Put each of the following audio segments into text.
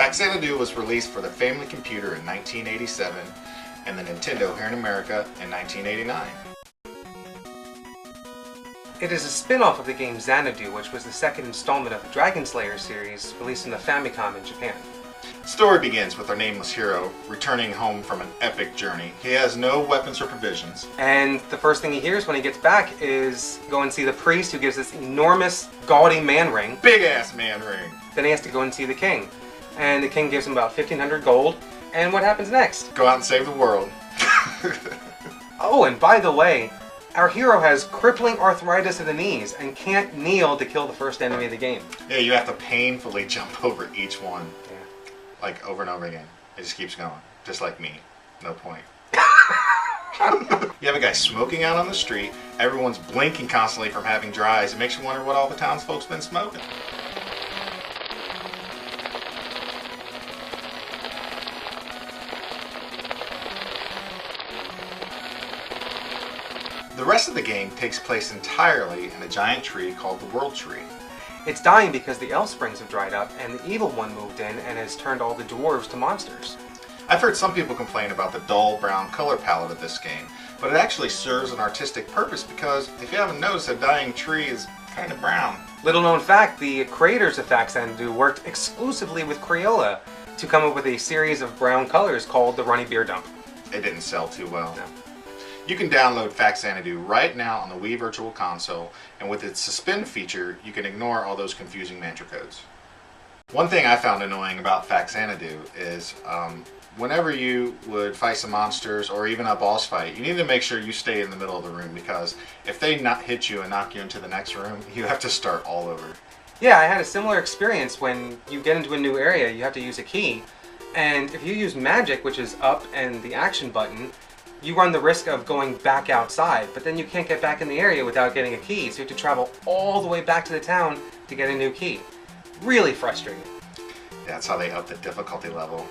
Faxanadu was released for the Family Computer in 1987 and the Nintendo here in America in 1989. It is a spin-off of the game Xanadu, which was the second installment of the Dragon Slayer series, released in the Famicom in Japan. The story begins with our nameless hero returning home from an epic journey. He has no weapons or provisions. And the first thing he hears when he gets back is go and see the priest, who gives this enormous, gaudy man ring. Big ass man ring. Then he has to go and see the king. And the king gives him about 1,500 gold. And what happens next? Go out and save the world. Oh, and by the way, our hero has crippling arthritis of the knees and can't kneel to kill the first enemy of the game. Yeah, you have to painfully jump over each one. Yeah. Like over and over again. It just keeps going. Just like me. No point. You have a guy smoking out on the street. Everyone's blinking constantly from having dry eyes. It makes you wonder what all the townsfolk's been smoking. The rest of the game takes place entirely in a giant tree called the World Tree. It's dying because the elf springs have dried up and the evil one moved in and has turned all the dwarves to monsters. I've heard some people complain about the dull brown color palette of this game, but it actually serves an artistic purpose because if you haven't noticed, a dying tree is kind of brown. Little known fact, the creators of Faxanadu worked exclusively with Crayola to come up with a series of brown colors called the Runny Beer Dump. It didn't sell too well. No. You can download Faxanadu right now on the Wii Virtual Console, and with its suspend feature, you can ignore all those confusing mantra codes. One thing I found annoying about Faxanadu is whenever you would fight some monsters or even a boss fight, you need to make sure you stay in the middle of the room because if they not hit you and knock you into the next room, you have to start all over. Yeah, I had a similar experience. When you get into a new area, you have to use a key, and if you use magic, which is up and the action button, you run the risk of going back outside, but then you can't get back in the area without getting a key, so you have to travel all the way back to the town to get a new key. Really frustrating. That's how they up the difficulty level.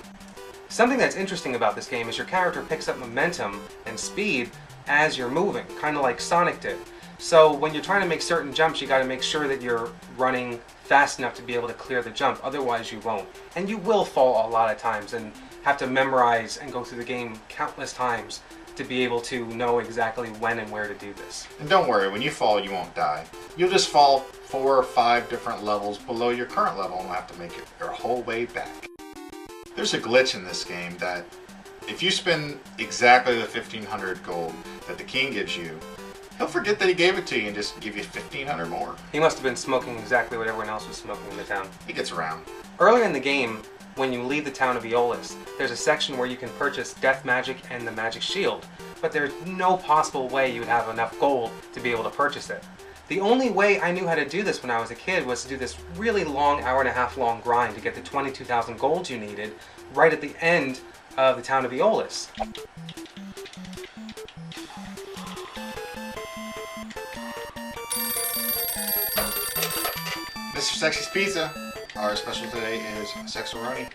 Something that's interesting about this game is your character picks up momentum and speed as you're moving, kind of like Sonic did. So when you're trying to make certain jumps, you got to make sure that you're running fast enough to be able to clear the jump, otherwise you won't. And you will fall a lot of times and have to memorize and go through the game countless times to be able to know exactly when and where to do this. And don't worry, when you fall, you won't die. You'll just fall 4 or 5 different levels below your current level and will have to make it your whole way back. There's a glitch in this game that if you spend exactly the 1,500 gold that the king gives you, he'll forget that he gave it to you and just give you 1,500 more. He must have been smoking exactly what everyone else was smoking in the town. He gets around. Earlier in the game, when you leave the town of Eolis, there's a section where you can purchase Death Magic and the Magic Shield, but there's no possible way you would have enough gold to be able to purchase it. The only way I knew how to do this when I was a kid was to do this really long, hour-and-a-half long grind to get the 22,000 gold you needed right at the end of the town of Eolis. Mr. Sexy's Pizza. Our special today is Sexaroni.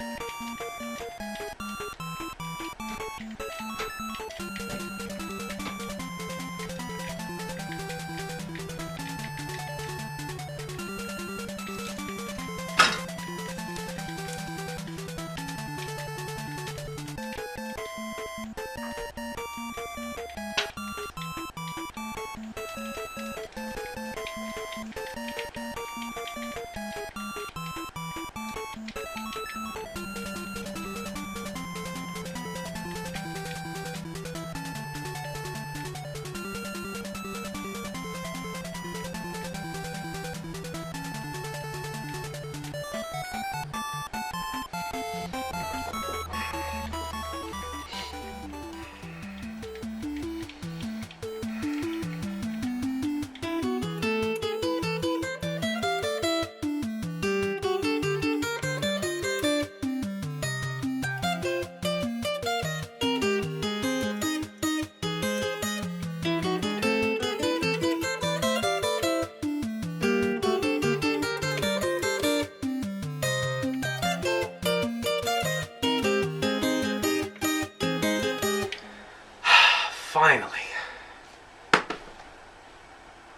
Finally.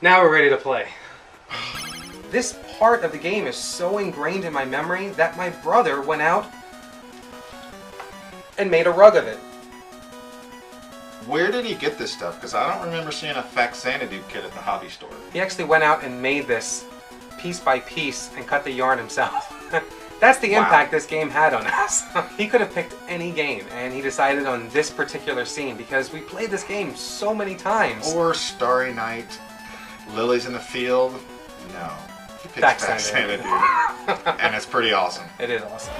Now we're ready to play. This part of the game is so ingrained in my memory that my brother went out and made a rug of it. Where did he get this stuff? Because I don't remember seeing a Faxanadu kit at the hobby store. He actually went out and made this piece by piece and cut the yarn himself. That's the impact this game had on us. He could have picked any game, and he decided on this particular scene because we played this game so many times. Or Starry Night, Lilies in the Field. No. He picked Faxanadu. And it's pretty awesome. It is awesome.